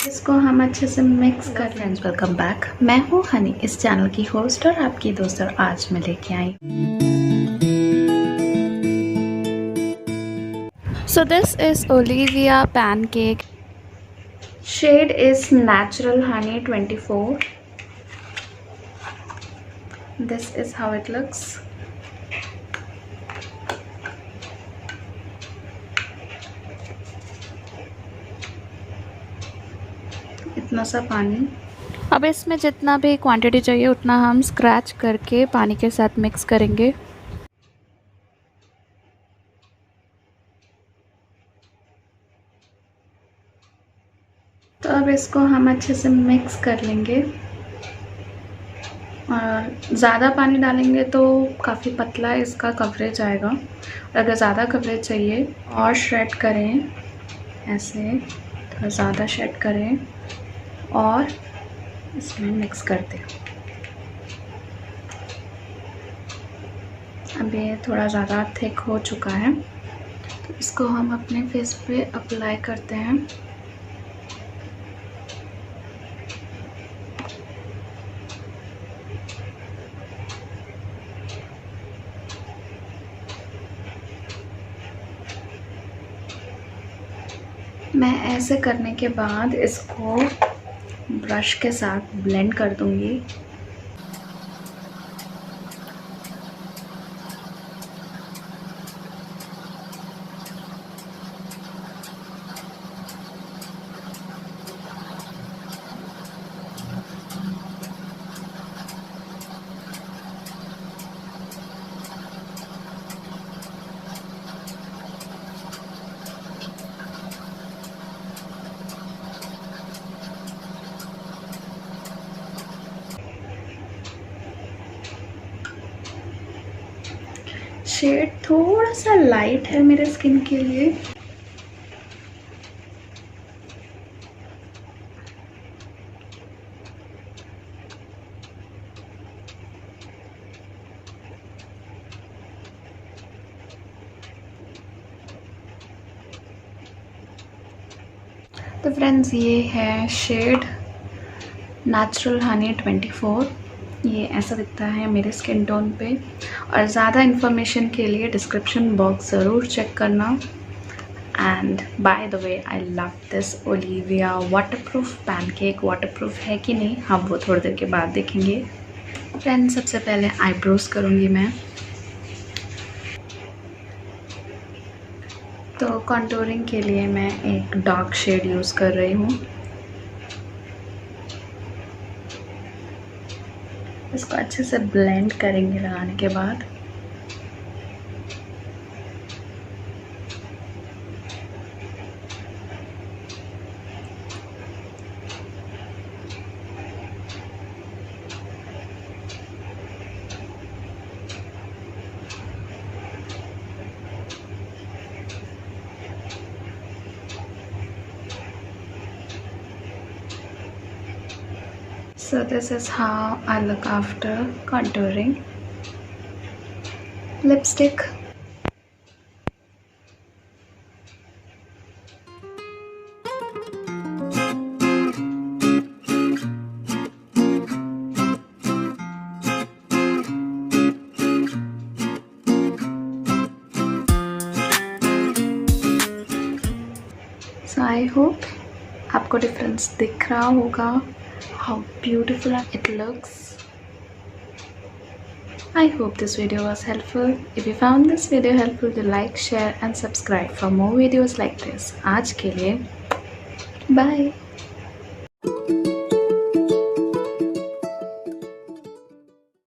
इसको हम अच्छे से मिक्स कर लें। वेलकम बैक, मैं हूँ हनी, इस चैनल की होस्ट और आपकी दोस्त, और आज मैं लेके आई। So this is Olivia pancake. Shade is Natural Honey 24. This is how it looks. इतना सा पानी। अब इसमें जितना भी क्वांटिटी चाहिए उतना हम स्क्रैच करके पानी के साथ मिक्स करेंगे। तो अब इसको हम अच्छे से मिक्स कर लेंगे। और ज़्यादा पानी डालेंगे तो काफ़ी पतला इसका कवरेज आएगा, और अगर ज़्यादा कवरेज चाहिए और श्रेड करें, ऐसे थोड़ा ज़्यादा श्रेड करें और इसमें मिक्स कर दें। अब ये थोड़ा ज़्यादा थिक हो चुका है, तो इसको हम अपने फेस पे अप्लाई करते हैं। मैं ऐसे करने के बाद इसको ब्रश के साथ ब्लेंड कर दूंगी। शेड थोड़ा सा लाइट है मेरे स्किन के लिए। तो फ्रेंड्स, ये है शेड नेचुरल हनी 24। ये ऐसा दिखता है मेरे स्किन टोन पे। और ज़्यादा इन्फॉर्मेशन के लिए डिस्क्रिप्शन बॉक्स ज़रूर चेक करना। And by the way, I love this Olivia waterproof pancake. Waterproof है कि नहीं, हम वो थोड़ी देर के बाद देखेंगे। फ्रेंड्स, सबसे पहले आईब्रोज करूँगी मैं। तो कॉन्टूरिंग के लिए मैं एक डार्क शेड यूज़ कर रही हूँ। इसको अच्छे से ब्लेंड करेंगे लगाने के बाद। So this is how I look after contouring. Lipstick. So I hope आपको डिफरेंस दिख रहा होगा, how beautiful it looks. I hope this video was helpful. If you found this video helpful, do like, share and subscribe for more videos like this. आज के लिए bye.